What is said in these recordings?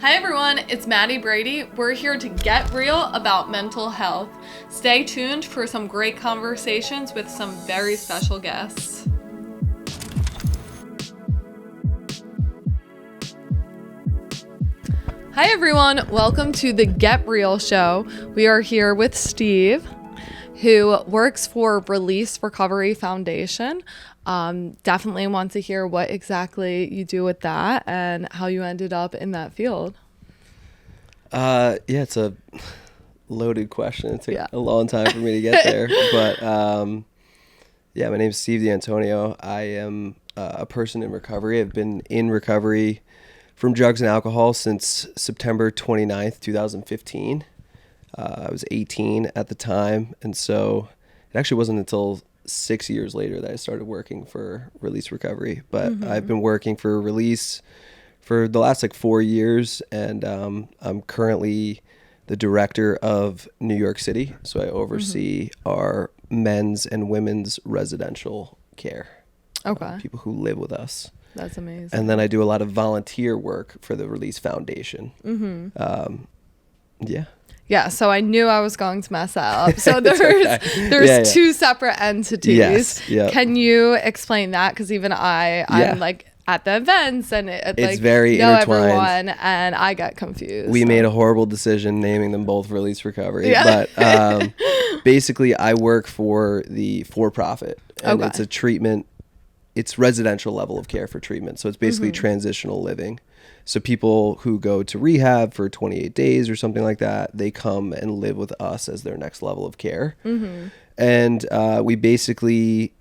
Hi everyone, it's Maddie Brady. We're here to get real about mental health. Stay tuned for some great conversations with some very special guests. Hi everyone, welcome to the Get Real show. We are here with Steve, who works for Release Recovery Foundation. Definitely want to hear what exactly you do with that and how you ended up in that field. It's a loaded question. It took a long time for me to get there. But my name is Steve D'Antonio. I am a person in recovery. I've been in recovery from drugs and alcohol since September 29th, 2015. I was 18 at the time. And so it actually wasn't until 6 years later that I started working for Release Recovery. But I've been working for Release for the last 4 years, and I'm currently the director of New York City. So I oversee our men's and women's residential care. Okay. People who live with us. That's amazing. And then I do a lot of volunteer work for the Release Foundation. Yeah, so I knew I was going to mess that up. So there's two separate entities. Yes, yeah. Can you explain that? Because even I'm at the events and it's very know intertwined. Everyone, and I got confused. We made a horrible decision naming them both Release Recovery. Yeah. But basically I work for the for-profit, and it's a treatment. It's residential level of care for treatment. So it's basically transitional living. So people who go to rehab for 28 days or something like that, they come and live with us as their next level of care. And we basically,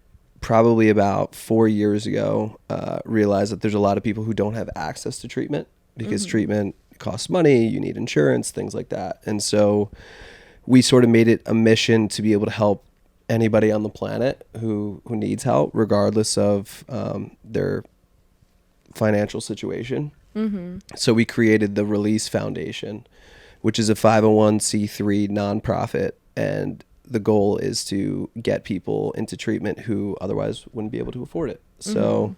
probably about 4 years ago, realized that there's a lot of people who don't have access to treatment because treatment costs money, you need insurance, things like that. And so we sort of made it a mission to be able to help anybody on the planet who needs help, regardless of their financial situation. So we created the Release Foundation, which is a 501c3 nonprofit, and the goal is to get people into treatment who otherwise wouldn't be able to afford it. So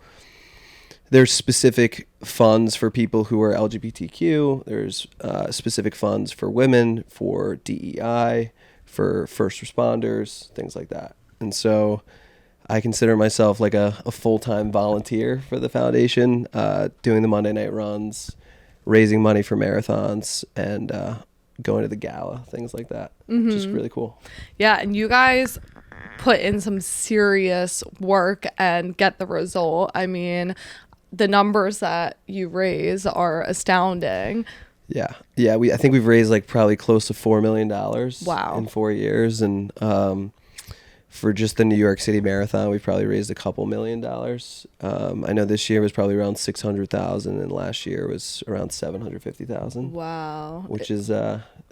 there's specific funds for people who are LGBTQ. There's specific funds for women, for DEI, for first responders, things like that. And so I consider myself like a full-time volunteer for the foundation, doing the Monday night runs, raising money for marathons, and going to the gala, things like that, which is really cool. Yeah, and you guys put in some serious work and get the result. I mean, the numbers that you raise are astounding. Yeah. I think we've raised probably close to $4 million in 4 years. And for just the New York City Marathon, we've probably raised a couple $1 million. I know this year was probably around 600,000, and last year was around 750,000. Wow. Which is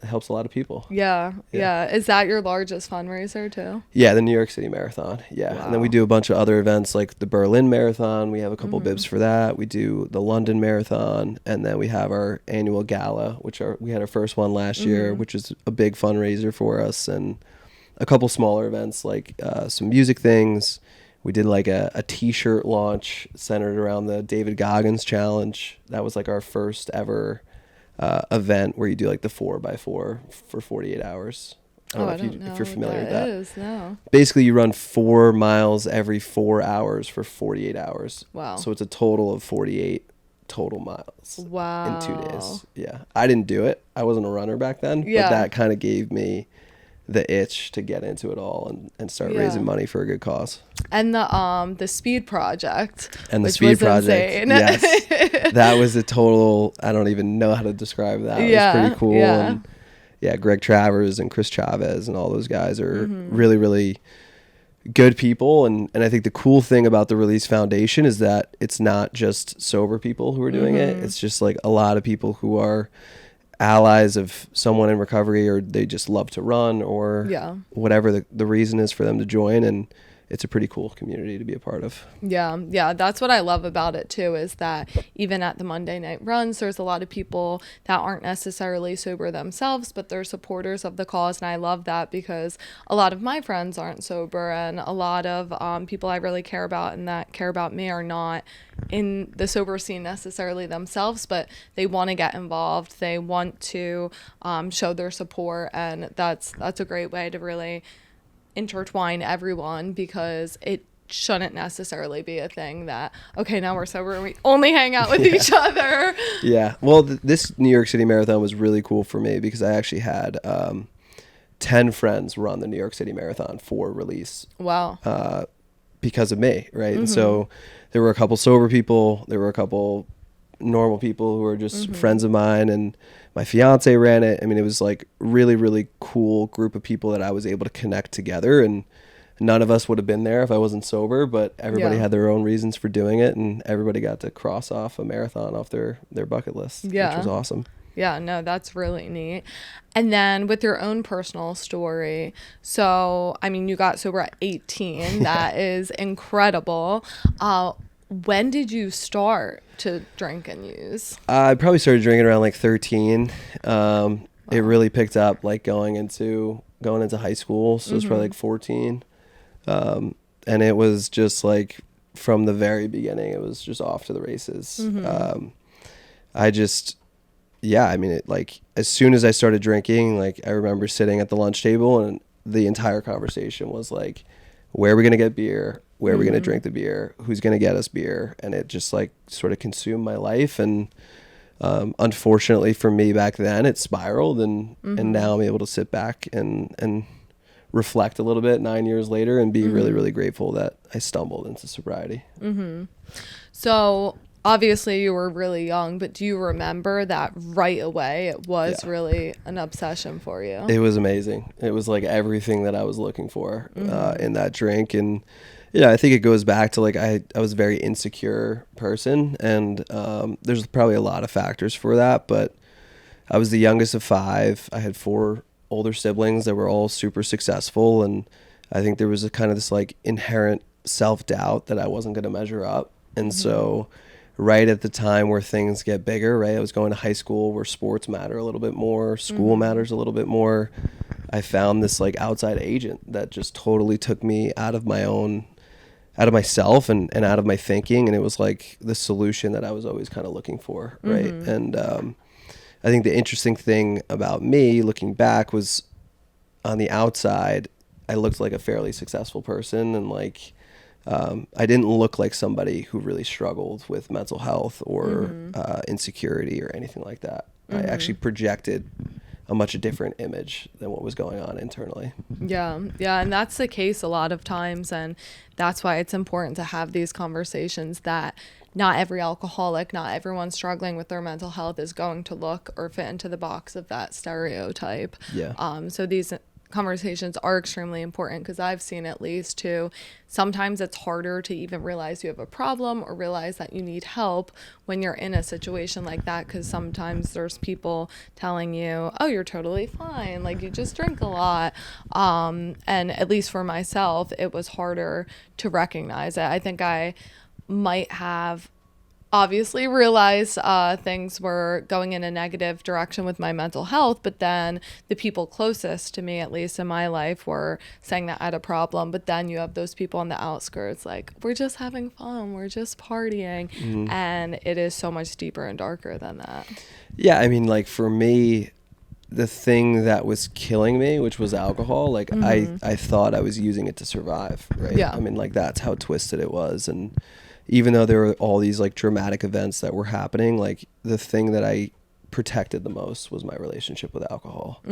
helps a lot of people. Yeah. Is that your largest fundraiser too? Yeah, the New York City Marathon. Yeah. Wow. And then we do a bunch of other events like the Berlin Marathon. We have a couple bibs for that. We do the London Marathon, and then we have our annual gala, we had our first one last year, which is a big fundraiser for us, and a couple smaller events like some music things. We did a t-shirt launch centered around the David Goggins challenge. That was our first ever event where you do the 4x4 for 48 hours. I don't know if you're familiar with that. Is, no. Basically you run 4 miles every 4 hours for 48 hours. Wow. So it's a total of 48 total miles. Wow. In 2 days. Yeah. I didn't do it. I wasn't a runner back then, but that kind of gave me the itch to get into it all and start raising money for a good cause. And the speed project, and the which speed was project, insane. Yes, that was a total. I don't even know how to describe that. It was pretty cool. Yeah. And Greg Travers and Chris Chavez and all those guys are really, really good people. And I think the cool thing about the Release Foundation is that it's not just sober people who are doing it. It's just a lot of people who are allies of someone in recovery, or they just love to run, or whatever the reason is for them to join. And it's a pretty cool community to be a part of. Yeah, that's what I love about it too, is that even at the Monday night runs, there's a lot of people that aren't necessarily sober themselves, but they're supporters of the cause. And I love that, because a lot of my friends aren't sober, and a lot of people I really care about and that care about me are not in the sober scene necessarily themselves, but they want to get involved. They want to show their support, and that's a great way to really intertwine everyone, because it shouldn't necessarily be a thing that, okay, now we're sober and we only hang out with each other. Yeah. Well, this New York City Marathon was really cool for me, because I actually had 10 friends run the New York City Marathon for release. Wow. Because of me, right? And so there were a couple sober people, there were a couple normal people who were just friends of mine, and my fiance ran it. I mean, it was like really, really cool group of people that I was able to connect together, and none of us would have been there if I wasn't sober, but everybody had their own reasons for doing it, and everybody got to cross off a marathon off their bucket list, which was awesome. Yeah, no, that's really neat. And then with your own personal story, so, I mean, you got sober at 18. That is incredible. When did you start to drink and use? I probably started drinking around like 13. It really picked up like going into high school. So it was probably like 14. And it was just like from the very beginning, it was just off to the races. I mean, it, like, as soon as I started drinking, like, I remember sitting at the lunch table, and the entire conversation was like, where are we going to get beer? Where are we going to drink the beer? Who's going to get us beer? And it just like sort of consumed my life. And unfortunately for me back then, it spiraled, and now I'm able to sit back and reflect a little bit 9 years later and be really, really grateful that I stumbled into sobriety. So obviously you were really young, but do you remember that right away it was really an obsession for you? It was amazing. It was like everything that I was looking for in that drink. And I think it goes back to like I was a very insecure person, and there's probably a lot of factors for that, but I was the youngest of 5. I had 4 older siblings that were all super successful, and I think there was a kind of this like inherent self-doubt that I wasn't going to measure up. And so right at the time where things get bigger, right, I was going to high school where sports matter a little bit more, school matters a little bit more. I found this like outside agent that just totally took me out of myself and out of my thinking, and it was like the solution that I was always kind of looking for, right? And I think the interesting thing about me looking back was, on the outside, I looked like a fairly successful person, and like I didn't look like somebody who really struggled with mental health or insecurity or anything like that. I actually projected a much different image than what was going on internally. Yeah, and that's the case a lot of times, and that's why it's important to have these conversations that not every alcoholic, not everyone struggling with their mental health is going to look or fit into the box of that stereotype. So these conversations are extremely important, because I've seen at least too, sometimes it's harder to even realize you have a problem or realize that you need help when you're in a situation like that, because sometimes there's people telling you, oh, you're totally fine, like you just drink a lot, and at least for myself it was harder to recognize it. I think I might have obviously realized things were going in a negative direction with my mental health, but then the people closest to me, at least in my life, were saying that I had a problem. But then you have those people on the outskirts like, we're just having fun, we're just partying, and it is so much deeper and darker than that. Yeah, I mean, like for me, the thing that was killing me, which was alcohol, like I thought I was using it to survive, right? Yeah. I mean, like that's how twisted it was. And even though there were all these like dramatic events that were happening, like the thing that I protected the most was my relationship with alcohol,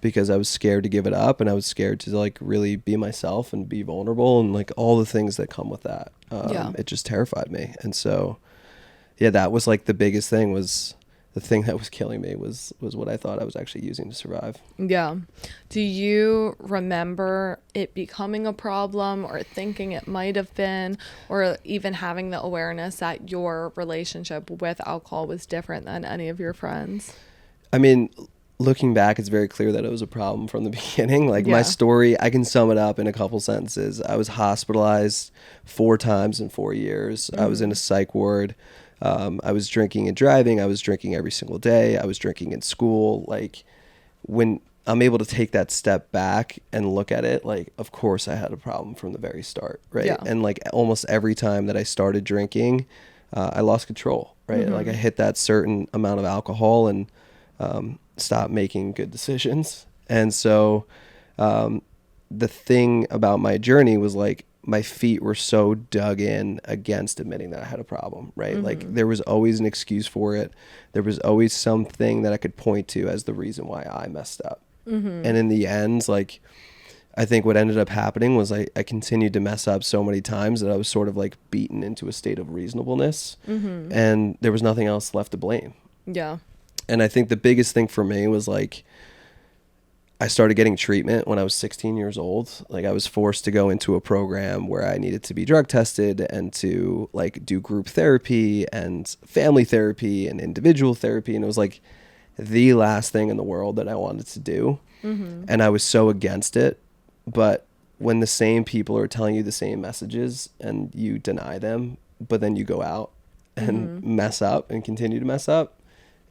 because I was scared to give it up, and I was scared to like really be myself and be vulnerable, and like all the things that come with that. It just terrified me. And so, that was like the biggest thing, was the thing that was killing me was what I thought I was actually using to survive. Yeah. Do you remember it becoming a problem, or thinking it might have been, or even having the awareness that your relationship with alcohol was different than any of your friends? I mean, looking back, it's very clear that it was a problem from the beginning. Like Yeah. my story, I can sum it up in a couple sentences. I was hospitalized 4 times in 4 years. I was in a psych ward. I was drinking and driving. I was drinking every single day. I was drinking in school. Like when I'm able to take that step back and look at it, like, of course I had a problem from the very start. Right. Yeah. And like almost every time that I started drinking, I lost control. Right. Like I hit that certain amount of alcohol and, stop making good decisions. And so the thing about my journey was like my feet were so dug in against admitting that I had a problem, right? Like there was always an excuse for it. There was always something that I could point to as the reason why I messed up. And in the end, like I think what ended up happening was I continued to mess up so many times that I was sort of like beaten into a state of reasonableness, and there was nothing else left to blame. Yeah. And I think the biggest thing for me was like, I started getting treatment when I was 16 years old. Like I was forced to go into a program where I needed to be drug tested and to like do group therapy and family therapy and individual therapy. And it was like the last thing in the world that I wanted to do. And I was so against it. But when the same people are telling you the same messages and you deny them, but then you go out and mess up and continue to mess up,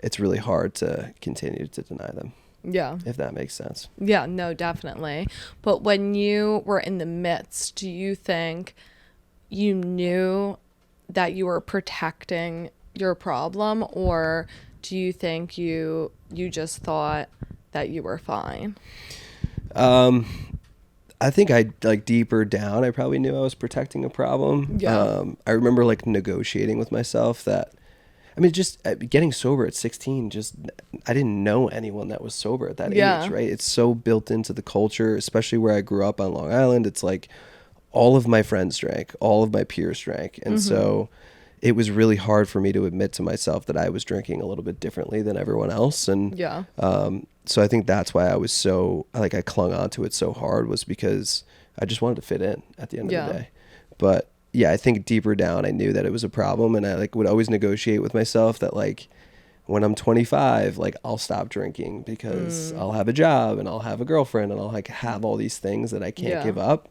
it's really hard to continue to deny them. Yeah. If that makes sense. Yeah, no, definitely. But when you were in the midst, do you think you knew that you were protecting your problem, or do you think you just thought that you were fine? I think I like deeper down, I probably knew I was protecting a problem. Yeah. I remember like negotiating with myself that, I mean, just getting sober at 16, just, I didn't know anyone that was sober at that age, right? It's so built into the culture, especially where I grew up on Long Island. It's like all of my friends drank, all of my peers drank. And so it was really hard for me to admit to myself that I was drinking a little bit differently than everyone else. And so I think that's why I was so, like, I clung onto it so hard, was because I just wanted to fit in at the end of the day. But yeah, I think deeper down, I knew that it was a problem, and I like would always negotiate with myself that like when I'm 25, like I'll stop drinking because I'll have a job and I'll have a girlfriend and I'll like have all these things that I can't give up.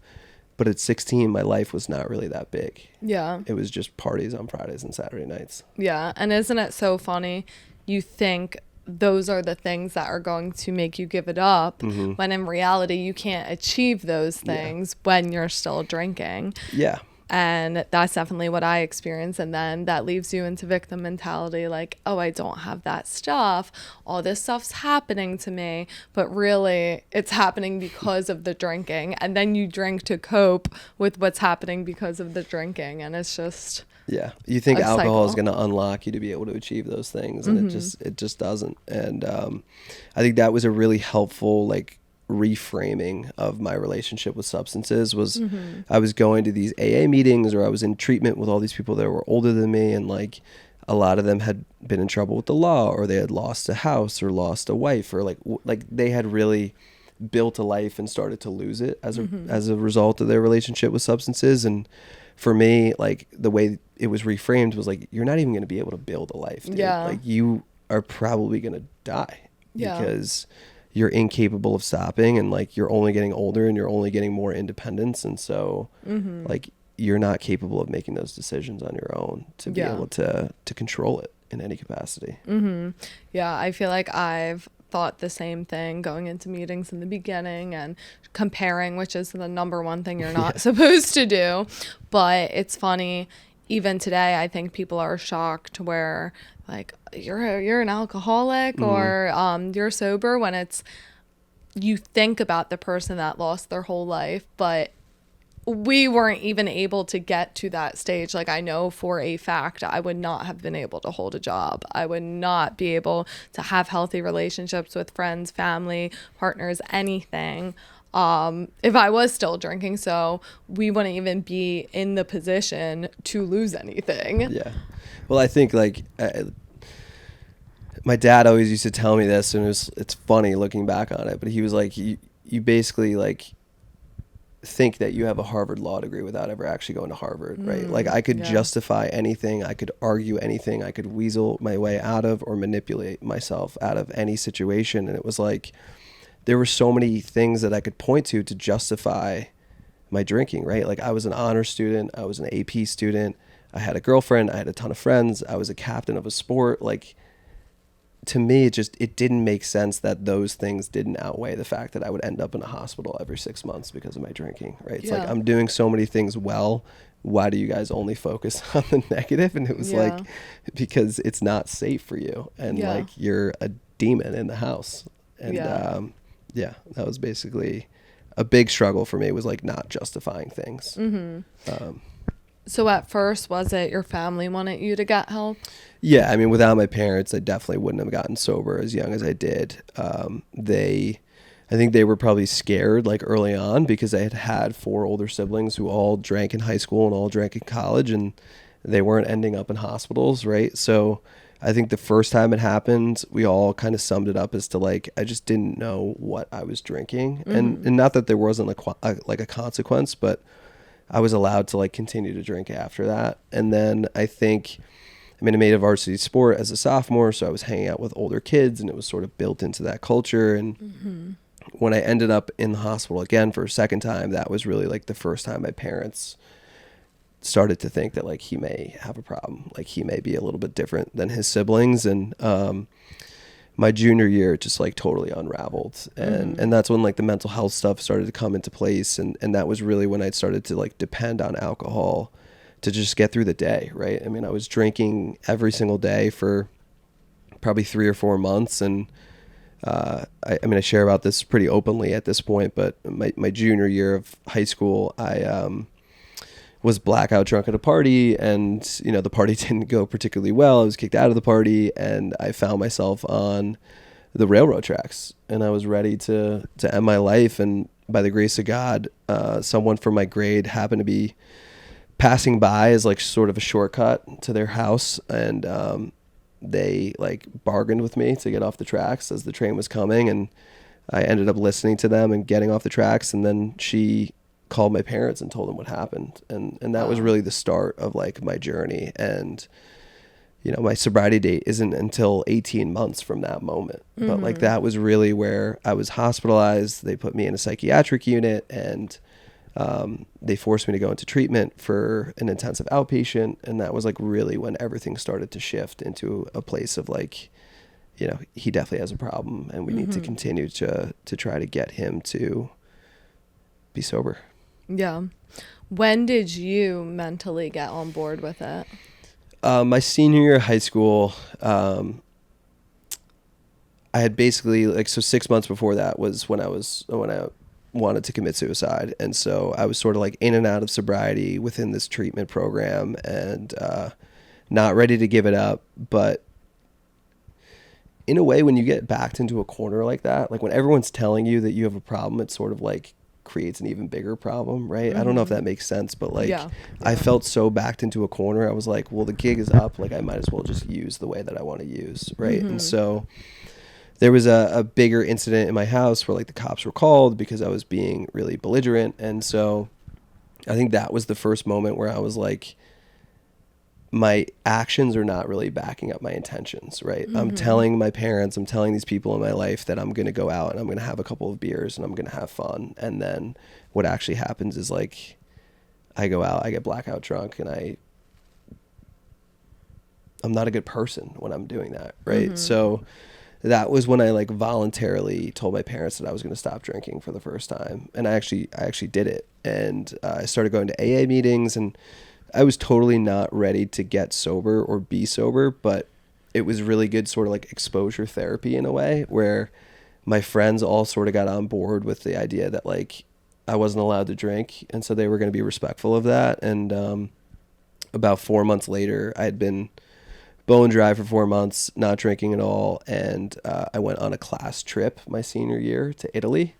But at 16, my life was not really that big. Yeah. It was just parties on Fridays and Saturday nights. Yeah. And isn't it so funny? You think those are the things that are going to make you give it up, when in reality, you can't achieve those things when you're still drinking. Yeah. And that's definitely what I experienced. And then that leaves you into victim mentality, like, oh, I don't have that stuff. All this stuff's happening to me. But really, it's happening because of the drinking. And then you drink to cope with what's happening because of the drinking. And it's just... Yeah. You think alcohol is going to unlock you to be able to achieve those things. And it just doesn't. And I think that was a really helpful, like, reframing of my relationship with substances. Was I was going to these AA meetings, or I was in treatment with all these people that were older than me, and like a lot of them had been in trouble with the law, or they had lost a house or lost a wife, or like they had really built a life and started to lose it as a result of their relationship with substances. And for me, like the way it was reframed was like, you're not even going to be able to build a life, dude. Like you are probably going to die because you're incapable of stopping, and like you're only getting older and you're only getting more independence, and so like you're not capable of making those decisions on your own to be able to control it in any capacity. Yeah, I feel like I've thought the same thing going into meetings in the beginning, and comparing, which is the number one thing you're not supposed to do. But it's funny, even today, I think people are shocked where like you're an alcoholic or you're sober, when it's, you think about the person that lost their whole life, but we weren't even able to get to that stage. Like, I know for a fact I would not have been able to hold a job. I would not be able to have healthy relationships with friends, family, partners, anything, if I was still drinking. So we wouldn't even be in the position to lose anything. Yeah. Well, I think like my dad always used to tell me this, and it's funny looking back on it, but he was like, you basically like, think that you have a Harvard law degree without ever actually going to Harvard, right? Like I could justify anything, I could argue anything, I could weasel my way out of or manipulate myself out of any situation. And it was like, there were so many things that I could point to justify my drinking, right? Like I was an honor student, I was an AP student, I had a girlfriend, I had a ton of friends, I was a captain of a sport. Like, to me, it didn't make sense that those things didn't outweigh the fact that I would end up in a hospital every 6 months because of my drinking, right? It's like, I'm doing so many things well. Why do you guys only focus on the negative? And it was like, because it's not safe for you. And like, you're a demon in the house. And that was basically a big struggle for me, was like not justifying things. So at first, was it your family wanted you to get help? Yeah, I mean, without my parents, I definitely wouldn't have gotten sober as young as I did. I think they were probably scared like early on, because I had 4 older siblings who all drank in high school and all drank in college, and they weren't ending up in hospitals, right? So I think the first time it happened, we all kind of summed it up as to like, I just didn't know what I was drinking. And not that there wasn't like a consequence, but I was allowed to like continue to drink after that. And then I made a varsity sport as a sophomore, so I was hanging out with older kids, and it was sort of built into that culture. And when I ended up in the hospital again for a second time, that was really like the first time my parents started to think that like he may have a problem, like he may be a little bit different than his siblings. And my junior year, it just like totally unraveled. And that's when like the mental health stuff started to come into place. And that was really when I started to like depend on alcohol to just get through the day, right? I mean, I was drinking every single day for probably 3 or 4 months. And I share about this pretty openly at this point, but my junior year of high school, I was blackout drunk at a party, and you know, the party didn't go particularly well. I was kicked out of the party, and I found myself on the railroad tracks, and I was ready to end my life. And by the grace of God, someone from my grade happened to be passing by as like sort of a shortcut to their house, and they like bargained with me to get off the tracks as the train was coming, and I ended up listening to them and getting off the tracks. And then she called my parents and told them what happened, and that was really the start of like my journey. And you know, my sobriety date isn't until 18 months from that moment, but like that was really where I was hospitalized. They put me in a psychiatric unit, and they forced me to go into treatment for an intensive outpatient. And that was like really when everything started to shift into a place of like, you know, he definitely has a problem, and we need to continue to try to get him to be sober. Yeah. When did you mentally get on board with it? My senior year of high school, I had basically like, so 6 months before that was when I wanted to commit suicide. And so I was sort of like in and out of sobriety within this treatment program, and not ready to give it up. But in a way, when you get backed into a corner like that, like when everyone's telling you that you have a problem, it's sort of like creates an even bigger problem, right? I don't know if that makes sense, but like I felt so backed into a corner. I was like, well, the gig is up, like I might as well just use the way that I want to use, right? And so there was a bigger incident in my house where like the cops were called because I was being really belligerent. And so I think that was the first moment where I was like, my actions are not really backing up my intentions, right? I'm telling my parents, I'm telling these people in my life that I'm going to go out and I'm going to have a couple of beers and I'm going to have fun. And then what actually happens is like, I go out, I get blackout drunk, and I'm not a good person when I'm doing that, right? So that was when I like voluntarily told my parents that I was going to stop drinking for the first time. And I actually did it. And I started going to AA meetings, and I was totally not ready to get sober or be sober, but it was really good sort of like exposure therapy in a way, where my friends all sort of got on board with the idea that like I wasn't allowed to drink. And so they were going to be respectful of that. And about 4 months later, I had been bone dry for 4 months, not drinking at all. And I went on a class trip my senior year to Italy.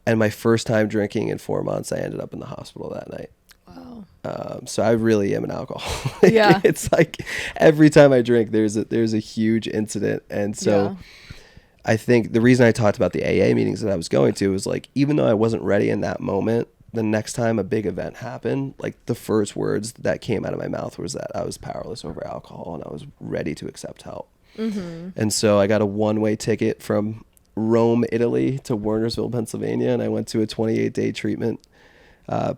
And my first time drinking in 4 months, I ended up in the hospital that night. Wow. So I really am an alcoholic. Yeah. It's like every time I drink, there's a huge incident. And so I think the reason I talked about the AA meetings that I was going to was like, even though I wasn't ready in that moment, the next time a big event happened, like the first words that came out of my mouth was that I was powerless over alcohol and I was ready to accept help. And so I got a one-way ticket from Rome, Italy to Wernersville, Pennsylvania, and I went to a 28-day treatment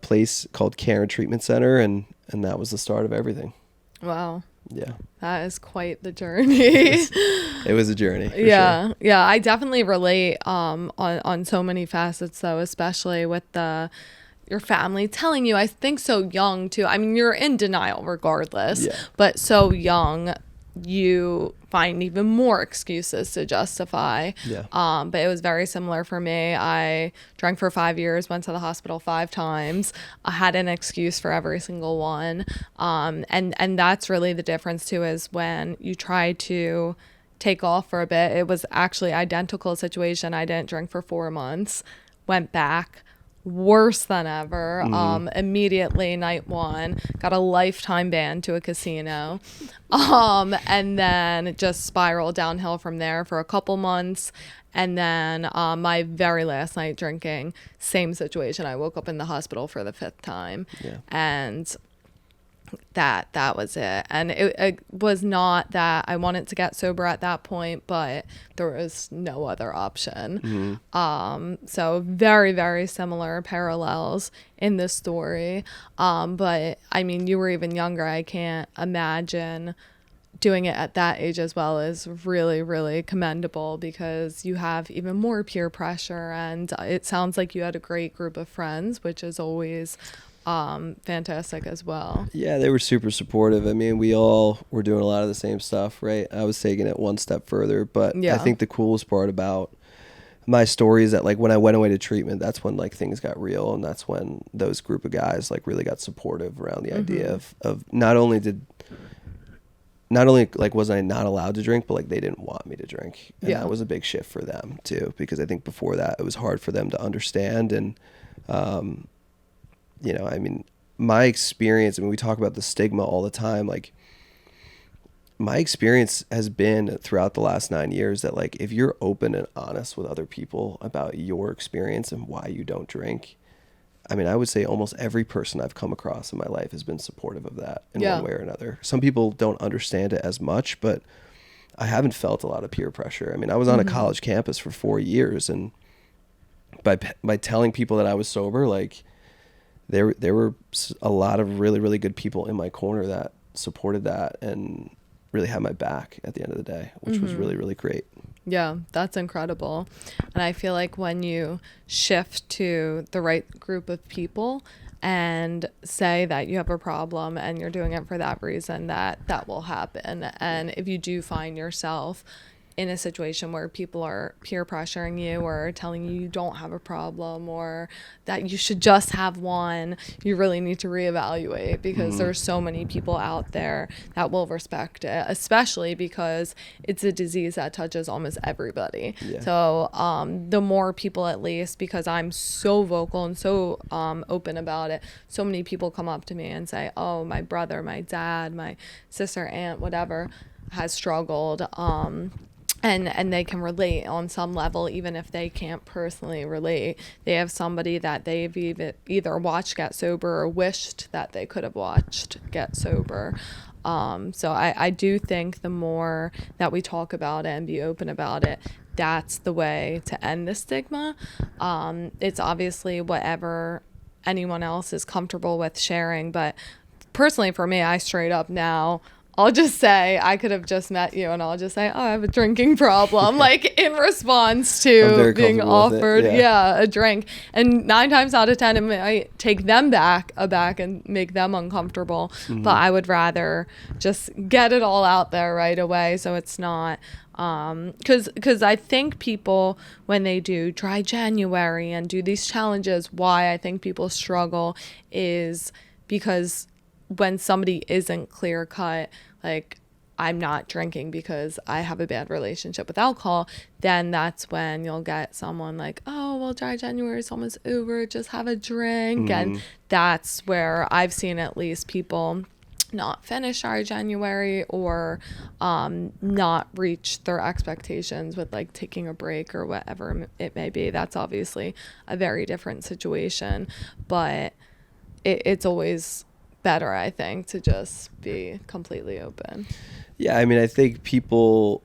place called Care and Treatment Center, and that was the start of everything. Wow. Yeah. That is quite the journey. It was a journey. Yeah. Sure. Yeah. I definitely relate on so many facets, though, especially with your family telling you, I think so young too. I mean, you're in denial regardless, but so young, you find even more excuses to justify. But it was very similar for me. I drank for 5 years, went to the hospital 5 times. I had an excuse for every single one. And that's really the difference too, is when you try to take off for a bit. It was actually identical situation. I didn't drink for 4 months, went back, worse than ever. Immediately night 1 got a lifetime ban to a casino, and then it just spiraled downhill from there for a couple months. And then my very last night drinking, same situation. I woke up in the hospital for the 5th time, and that was it. And it was not that I wanted to get sober at that point, but there was no other option. So very, very similar parallels in this story. But I mean, you were even younger. I can't imagine doing it at that age as well is really, really commendable, because you have even more peer pressure, and it sounds like you had a great group of friends, which is always fantastic as well. Yeah, they were super supportive. I mean, we all were doing a lot of the same stuff, right? I was taking it one step further, but I think the coolest part about my story is that, like, when I went away to treatment, that's when, like, things got real, and that's when those group of guys, like, really got supportive around the idea of not only like was I not allowed to drink, but like they didn't want me to drink, and that was a big shift for them too, because I think before that it was hard for them to understand. And you know, I mean, my experience, I mean, we talk about the stigma all the time. Like, my experience has been throughout the last 9 years that, like, if you're open and honest with other people about your experience and why you don't drink, I mean, I would say almost every person I've come across in my life has been supportive of that in one way or another. Some people don't understand it as much, but I haven't felt a lot of peer pressure. I mean, I was on a college campus for 4 years, and by telling people that I was sober, like, there were a lot of really, really good people in my corner that supported that and really had my back at the end of the day, which was really, really great. Yeah, that's incredible. And I feel like when you shift to the right group of people and say that you have a problem and you're doing it for that reason, that will happen. And if you do find yourself in a situation where people are peer pressuring you or telling you you don't have a problem or that you should just have one, you really need to reevaluate, because there's so many people out there that will respect it, especially because it's a disease that touches almost everybody. So the more people, at least, because I'm so vocal and so open about it, so many people come up to me and say, oh, my brother, my dad, my sister, aunt, whatever, has struggled. And they can relate on some level, even if they can't personally relate. They have somebody that they've either watched get sober or wished that they could have watched get sober. So I do think the more that we talk about it and be open about it, that's the way to end the stigma. It's obviously whatever anyone else is comfortable with sharing, but personally for me, I straight up now, I'll just say, I could have just met you and I'll just say, oh, I have a drinking problem, like in response to being offered a drink. And 9 times out of 10, it might take them aback and make them uncomfortable. But I would rather just get it all out there right away, so it's not, because I think people, when they do Dry January and do these challenges, why I think people struggle is because when somebody isn't clear cut, like, I'm not drinking because I have a bad relationship with alcohol, then that's when you'll get someone like, oh, well, Dry January is almost over, just have a drink. And that's where I've seen at least people not finish our January or not reach their expectations with like taking a break or whatever it may be. That's obviously a very different situation, but it's always better, I think, to just be completely open. Yeah, I mean, I think people,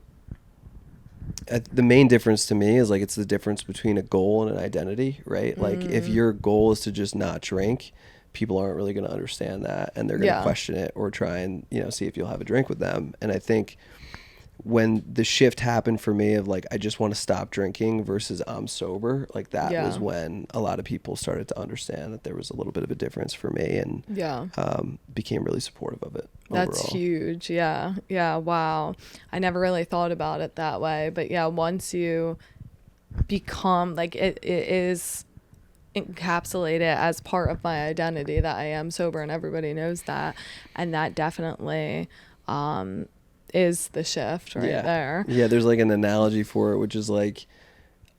the main difference to me is like it's the difference between a goal and an identity, right? Like if your goal is to just not drink, people aren't really going to understand that, and they're going to question it or try and, you know, see if you'll have a drink with them. And I think when the shift happened for me of like I just want to stop drinking versus I'm sober, like that was when a lot of people started to understand that there was a little bit of a difference for me, and became really supportive of it. That's overall. huge. Yeah. Wow. I never really thought about it that way, but yeah, once you become like it is encapsulated as part of my identity that I am sober, and everybody knows that, and that definitely is the shift there. Yeah, there's like an analogy for it, which is like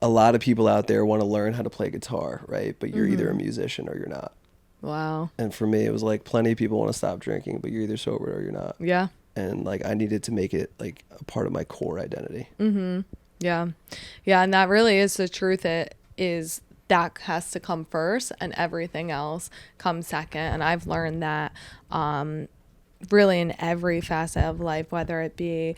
a lot of people out there want to learn how to play guitar, right? But you're either a musician or you're not. Wow. And for me, it was like plenty of people want to stop drinking, but you're either sober or you're not. Yeah. And like I needed to make it like a part of my core identity. Yeah, and that really is the truth. It is that has to come first and everything else comes second. And I've learned that really in every facet of life, whether it be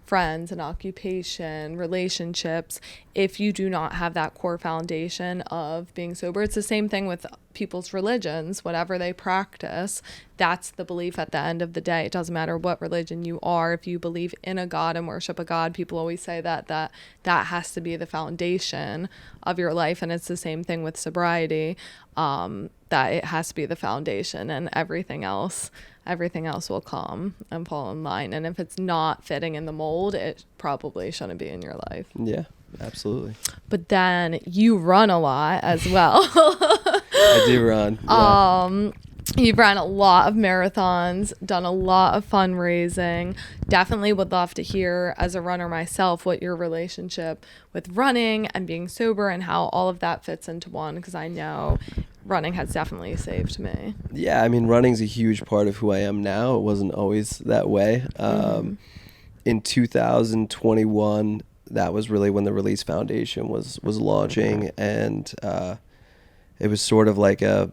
friends, an occupation, relationships, if you do not have that core foundation of being sober, it's the same thing with people's religions, whatever they practice, that's the belief at the end of the day. It doesn't matter what religion you are. If you believe in a God and worship a God, people always say that has to be the foundation of your life. And it's the same thing with sobriety, that it has to be the foundation, and everything else will come and fall in line. And if it's not fitting in the mold, it probably shouldn't be in your life. Yeah, absolutely. But then you run a lot as well. I do run. Yeah. You've run a lot of marathons, done a lot of fundraising. Definitely would love to hear, as a runner myself, what your relationship with running and being sober and how all of that fits into one, because I know running has definitely saved me. Yeah, I mean, running's a huge part of who I am now. It wasn't always that way. In 2021, that was really when the Release Foundation was launching, and it was sort of like a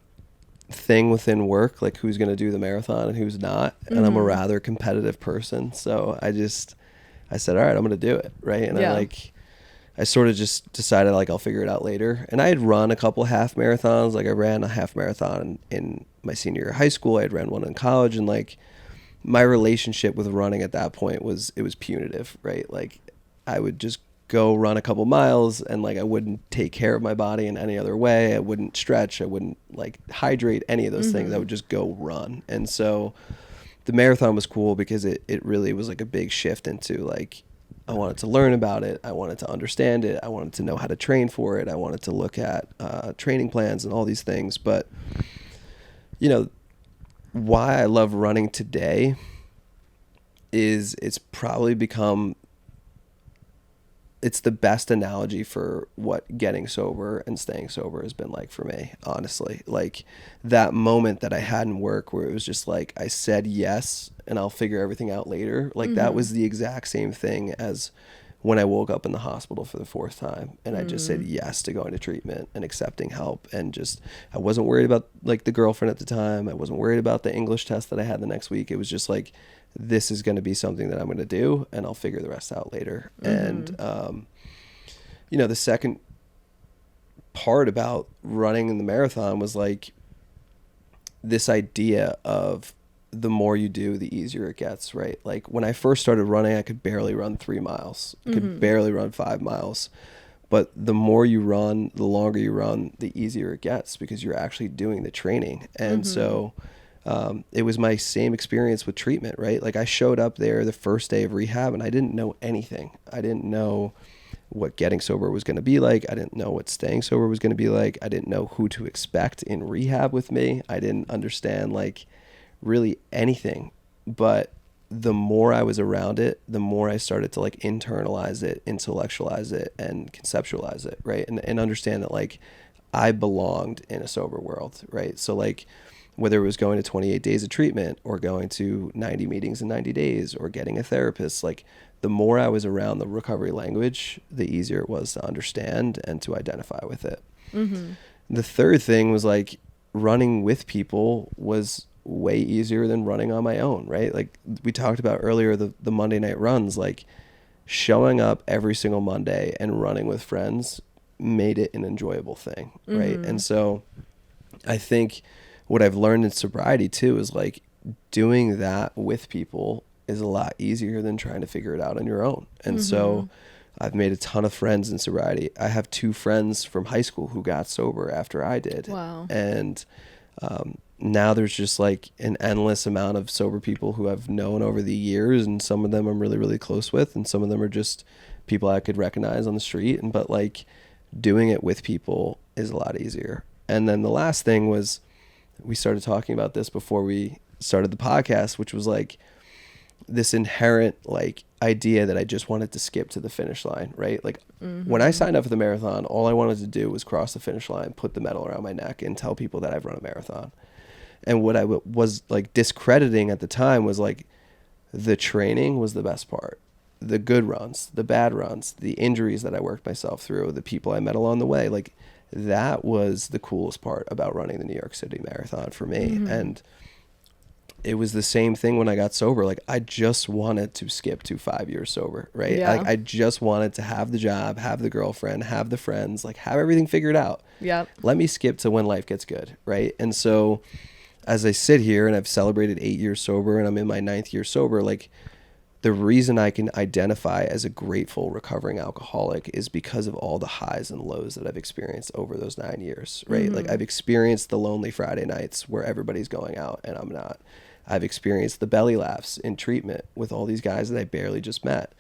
thing within work, like who's going to do the marathon and who's not. And I'm a rather competitive person, so I said, all right, I'm going to do it, right? And I sort of just decided like I'll figure it out later. And I had run a couple half marathons. Like I ran a half marathon in my senior year of high school. I had ran one in college, and like my relationship with running at that point was punitive, right? Like I would just go run a couple miles, and like I wouldn't take care of my body in any other way. I wouldn't stretch. I wouldn't like hydrate, any of those things. I would just go run. And so the marathon was cool because it really was like a big shift into like, I wanted to learn about it. I wanted to understand it. I wanted to know how to train for it. I wanted to look at training plans and all these things. But, you know, why I love running today is it's probably become, it's the best analogy for what getting sober and staying sober has been like for me, honestly. Like that moment that I had in work where it was just like, I said yes and I'll figure everything out later. Like that was the exact same thing as when I woke up in the hospital for the fourth time, and I just said yes to going to treatment and accepting help. And just, I wasn't worried about like the girlfriend at the time. I wasn't worried about the English test that I had the next week. It was just like, this is going to be something that I'm going to do, and I'll figure the rest out later. And, you know, the second part about running in the marathon was like this idea of the more you do, the easier it gets, right? Like when I first started running, I could barely run 3 miles. I could barely run 5 miles. But the more you run, the longer you run, the easier it gets because you're actually doing the training. And so it was my same experience with treatment, right? Like I showed up there the first day of rehab and I didn't know anything. I didn't know what getting sober was going to be like. I didn't know what staying sober was going to be like. I didn't know who to expect in rehab with me. I didn't understand like really anything. But the more I was around it, the more I started to like internalize it, intellectualize it, and conceptualize it, right? And understand that like I belonged in a sober world, right? So like whether it was going to 28 days of treatment or going to 90 meetings in 90 days or getting a therapist, like the more I was around the recovery language, the easier it was to understand and to identify with it. Mm-hmm. The third thing was like running with people was way easier than running on my own, right? Like we talked about earlier, the Monday night runs, like showing up every single Monday and running with friends made it an enjoyable thing, right? Mm-hmm. And so I think what I've learned in sobriety too is like doing that with people is a lot easier than trying to figure it out on your own. And mm-hmm. so I've made a ton of friends in sobriety. I have 2 friends from high school who got sober after I did. Wow. And now there's just like an endless amount of sober people who I've known over the years, and some of them I'm really, really close with, and some of them are just people I could recognize on the street. But like doing it with people is a lot easier. And then the last thing was, we started talking about this before we started the podcast, which was like this inherent like idea that I just wanted to skip to the finish line, right? Like mm-hmm. when I signed up for the marathon, all I wanted to do was cross the finish line, put the medal around my neck, and tell people that I've run a marathon. And what I was like discrediting at the time was like the training was the best part. The good runs, the bad runs, the injuries that I worked myself through, the people I met along the way, like that was the coolest part about running the New York City Marathon for me. Mm-hmm. And it was the same thing when I got sober. Like I just wanted to skip to 5 years sober, right? Yeah. Like I just wanted to have the job, have the girlfriend, have the friends, like have everything figured out. Yep. Let me skip to when life gets good, right? And so as I sit here and I've celebrated 8 years sober and I'm in my 9th year sober, like the reason I can identify as a grateful recovering alcoholic is because of all the highs and lows that I've experienced over those 9 years, right? Mm-hmm. Like I've experienced the lonely Friday nights where everybody's going out and I'm not. I've experienced the belly laughs in treatment with all these guys that I barely just met.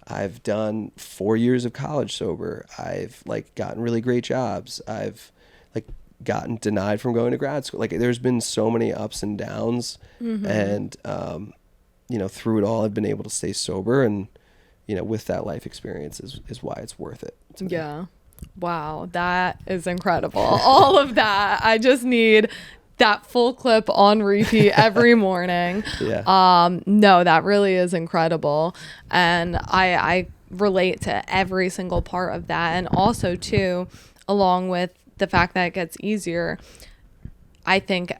I've done 4 years of college sober. I've like gotten really great jobs. I've like gotten denied from going to grad school. Like there's been so many ups and downs. Mm-hmm. And, you know, through it all, I've been able to stay sober, and, you know, with that life experience is why it's worth it. Yeah. Wow. That is incredible. All of that. I just need that full clip on repeat every morning. Yeah. No, that really is incredible. And I relate to every single part of that. And also too, along with the fact that it gets easier, I think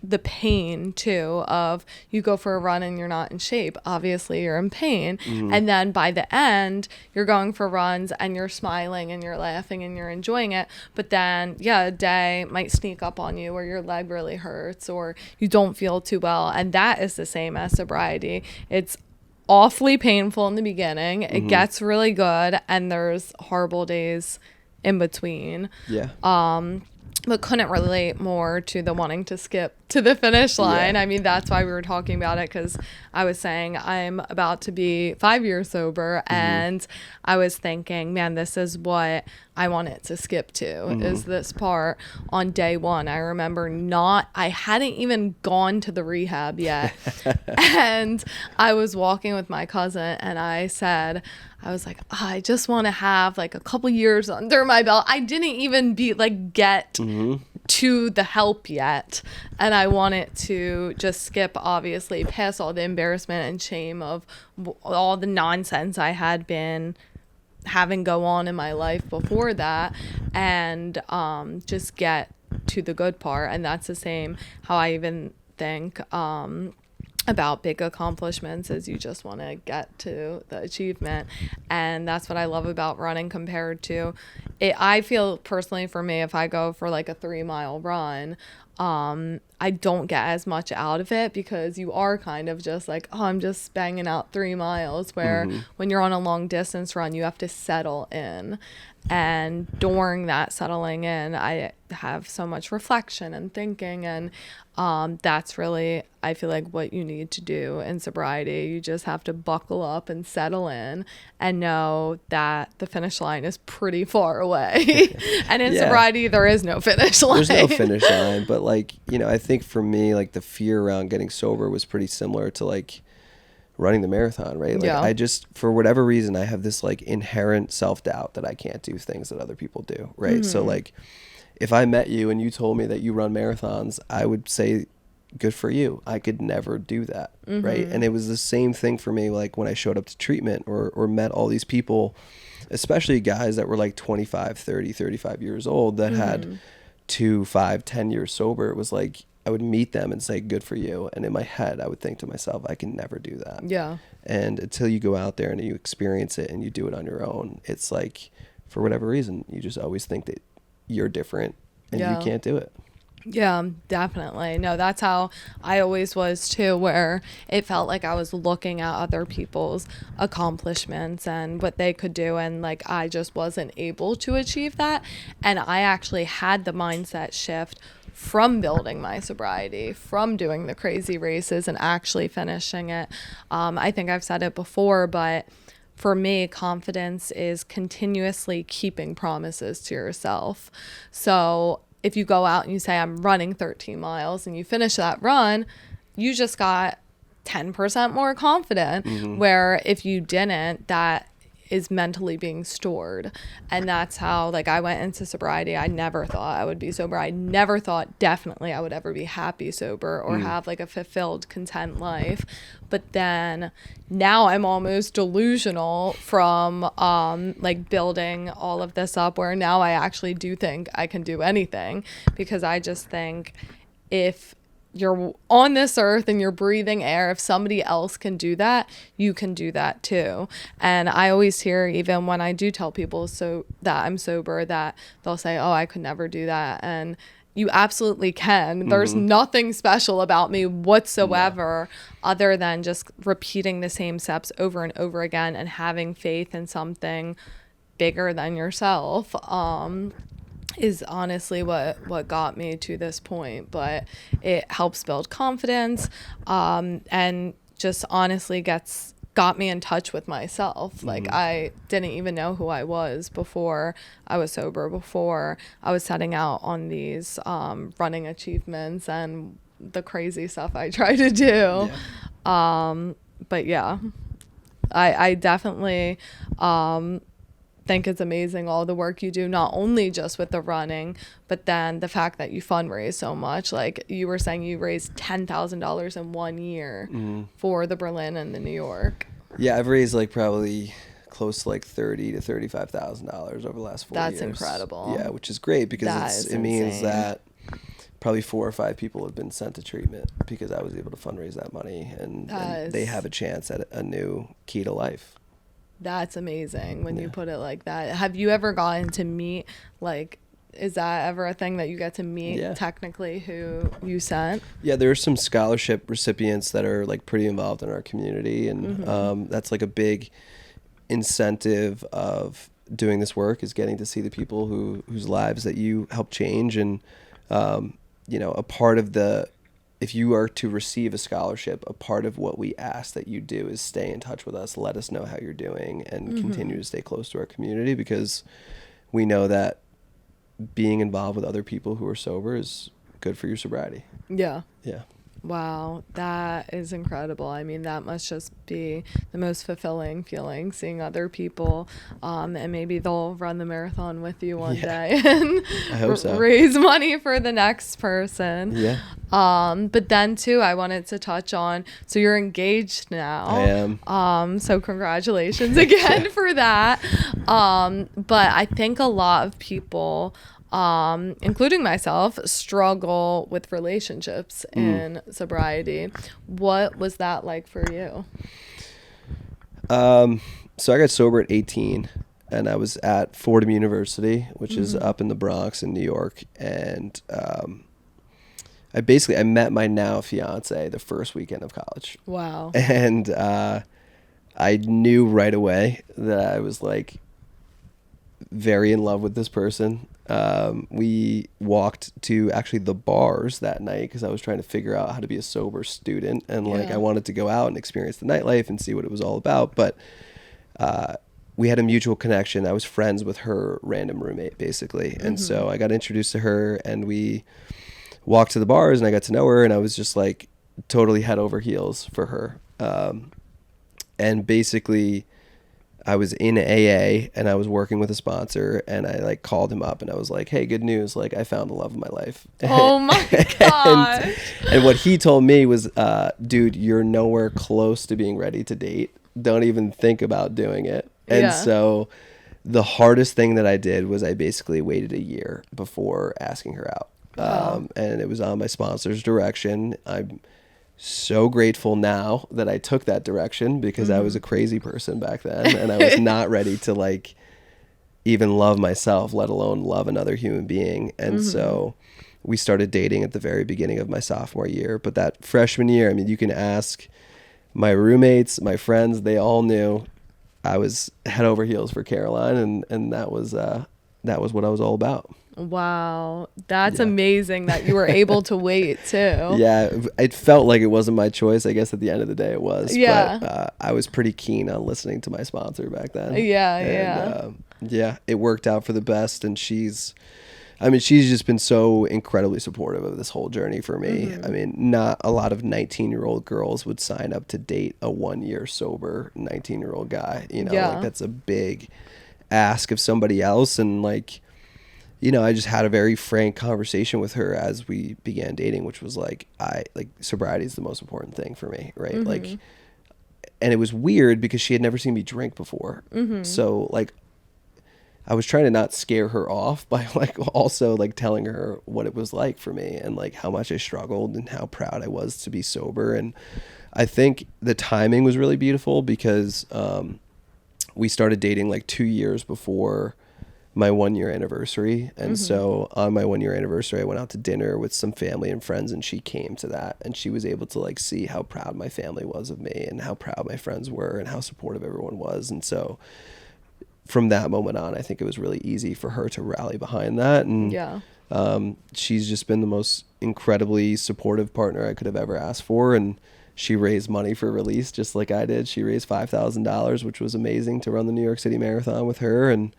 the pain too of you go for a run and you're not in shape, obviously you're in pain. Mm-hmm. And then by the end you're going for runs and you're smiling and you're laughing and you're enjoying it, but then a day might sneak up on you where your leg really hurts or you don't feel too well, and that is the same as sobriety. It's awfully painful in the beginning. Mm-hmm. It gets really good, and there's horrible days in between. Yeah. But couldn't relate more to the wanting to skip to the finish line. Yeah. I mean, that's why we were talking about it, because I was saying I'm about to be 5 years sober, mm-hmm. and I was thinking, man, this is what I wanted to skip to, mm-hmm. is this part on day one. I remember I hadn't even gone to the rehab yet. And I was walking with my cousin, and I was like, I just want to have like a couple years under my belt. I didn't even get mm-hmm. to the help yet. And I wanted to just skip, obviously, past all the embarrassment and shame of all the nonsense I had been having go on in my life before that, and just get to the good part. And that's the same how I even think about big accomplishments, is you just want to get to the achievement. And that's what I love about running compared to it. I feel personally, for me, if I go for like a 3-mile run, I don't get as much out of it, because you are kind of just like, oh, I'm just banging out 3 miles, where mm-hmm. when you're on a long distance run, you have to settle in. And during that settling in, I have so much reflection and thinking, and that's really, I feel like, what you need to do in sobriety. You just have to buckle up and settle in and know that the finish line is pretty far away. And in sobriety, there is no finish line. There's no finish line, but like, you know, I think for me, like the fear around getting sober was pretty similar to like running the marathon, right? Like I just, for whatever reason, I have this like inherent self-doubt that I can't do things that other people do, right? Mm-hmm. So like if I met you and you told me that you run marathons, I would say, good for you. I could never do that. Right. And it was the same thing for me, like when I showed up to treatment or met all these people, especially guys that were like 25, 30, 35 years old that had 2, 5, 10 years sober. It was like, I would meet them and say, good for you. And in my head, I would think to myself, I can never do that. Yeah. And until you go out there and you experience it and you do it on your own, it's like, for whatever reason, you just always think that you're different and you can't do it. Yeah, definitely. No, that's how I always was too, where it felt like I was looking at other people's accomplishments and what they could do, and like I just wasn't able to achieve that. And I actually had the mindset shift from building my sobriety, from doing the crazy races and actually finishing it. I think I've said it before, but for me, confidence is continuously keeping promises to yourself. So if you go out and you say, I'm running 13 miles and you finish that run, you just got 10% more confident. Where if you didn't, that is mentally being stored. And that's how, like, I went into sobriety. I never thought I would be sober. I never thought definitely I would ever be happy sober or have like a fulfilled, content life. But then now I'm almost delusional from like building all of this up, where now I actually do think I can do anything, because I just think if you're on this earth and you're breathing air, if somebody else can do that, you can do that too. And I always hear, even when I do tell people so that I'm sober, that they'll say, oh, I could never do that. And you absolutely can. There's nothing special about me whatsoever other than just repeating the same steps over and over again and having faith in something bigger than yourself. Is honestly what got me to this point. But it helps build confidence, and just honestly got me in touch with myself. Like, I didn't even know who I was before I was sober, before I was setting out on these running achievements and the crazy stuff I try to do. But yeah, I definitely think it's amazing all the work you do, not only just with the running, but then the fact that you fundraise so much. Like you were saying, you raised $10,000 in 1 year for the Berlin and the New York. Yeah, I've raised like probably close to like $30,000 to $35,000 over the last 4 years. That's incredible. Yeah, which is great, because it means that probably 4 or 5 people have been sent to treatment because I was able to fundraise that money, and they have a chance at a new key to life. That's amazing when you put it like that. Have you ever gotten to meet, like, is that ever a thing that you get to meet technically who you sent? Yeah, there are some scholarship recipients that are like pretty involved in our community, and that's like a big incentive of doing this work, is getting to see the people whose lives that you help change. And you know, a part of if you are to receive a scholarship, a part of what we ask that you do is stay in touch with us, let us know how you're doing, and continue to stay close to our community, because we know that being involved with other people who are sober is good for your sobriety. Yeah. Yeah. Wow, that is incredible. I mean, that must just be the most fulfilling feeling, seeing other people, and maybe they'll run the marathon with you one day and I hope so. Raise money for the next person. Yeah. But then too, I wanted to touch on, so you're engaged now. I am. So congratulations again for that. But I think a lot of people, including myself, struggle with relationships in sobriety. What was that like for you? So I got sober at 18, and I was at Fordham University, which is up in the Bronx in New York. And I met my now fiance the first weekend of college. Wow. And I knew right away that I was like very in love with this person. We walked to actually the bars that night because I was trying to figure out how to be a sober student, and like I wanted to go out and experience the nightlife and see what it was all about. But we had a mutual connection. I was friends with her random roommate, basically. And so I got introduced to her, and we walked to the bars, and I got to know her, and I was just like totally head over heels for her. And basically I was in AA and I was working with a sponsor, and I like called him up and I was like, hey, good news. Like, I found the love of my life. Oh my gosh. and what he told me was, dude, you're nowhere close to being ready to date. Don't even think about doing it. And so the hardest thing that I did was I basically waited a year before asking her out. And it was on my sponsor's direction. I'm so grateful now that I took that direction, because I was a crazy person back then, and I was not ready to like even love myself, let alone love another human being. And so we started dating at the very beginning of my sophomore year. But that freshman year, I mean, you can ask my roommates, my friends, they all knew I was head over heels for Caroline, and that was what I was all about. Wow, that's amazing that you were able to wait too. Yeah, it felt like it wasn't my choice. I guess at the end of the day it was. Yeah. But I was pretty keen on listening to my sponsor back then. Yeah. Yeah, it worked out for the best, and she's just been so incredibly supportive of this whole journey for me. I mean, not a lot of 19-year-old girls would sign up to date a 1-year sober 19-year-old guy. You know, like that's a big ask of somebody else, and like, you know, I just had a very frank conversation with her as we began dating, which was like, sobriety is the most important thing for me, right? Like, and it was weird because she had never seen me drink before. So like, I was trying to not scare her off by like also like telling her what it was like for me, and like how much I struggled and how proud I was to be sober. And I think the timing was really beautiful because we started dating like 2 years before my 1-year anniversary. And so on my 1-year anniversary, I went out to dinner with some family and friends, and she came to that, and she was able to like see how proud my family was of me and how proud my friends were and how supportive everyone was. And so from that moment on, I think it was really easy for her to rally behind that. And she's just been the most incredibly supportive partner I could have ever asked for. And she raised money for Release just like I did. She raised $5,000, which was amazing, to run the New York City Marathon with her. And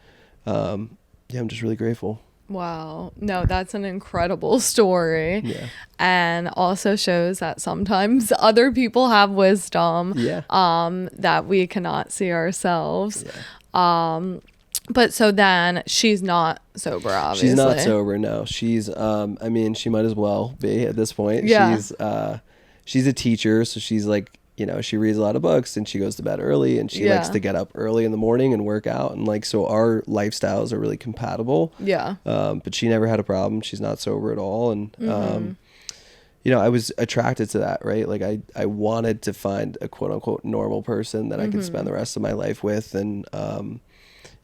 I'm just really grateful. Wow. No, that's an incredible story. Yeah. And also shows that sometimes other people have wisdom that we cannot see ourselves. But so then she's not sober, obviously. She's not sober, no. She's I mean, she might as well be at this point. She's a teacher, so she's like, you know, she reads a lot of books and she goes to bed early, and she likes to get up early in the morning and work out, and like, so our lifestyles are really compatible. But she never had a problem. She's not sober at all. And you know, I was attracted to that, right? Like I wanted to find a quote unquote normal person that I could spend the rest of my life with, and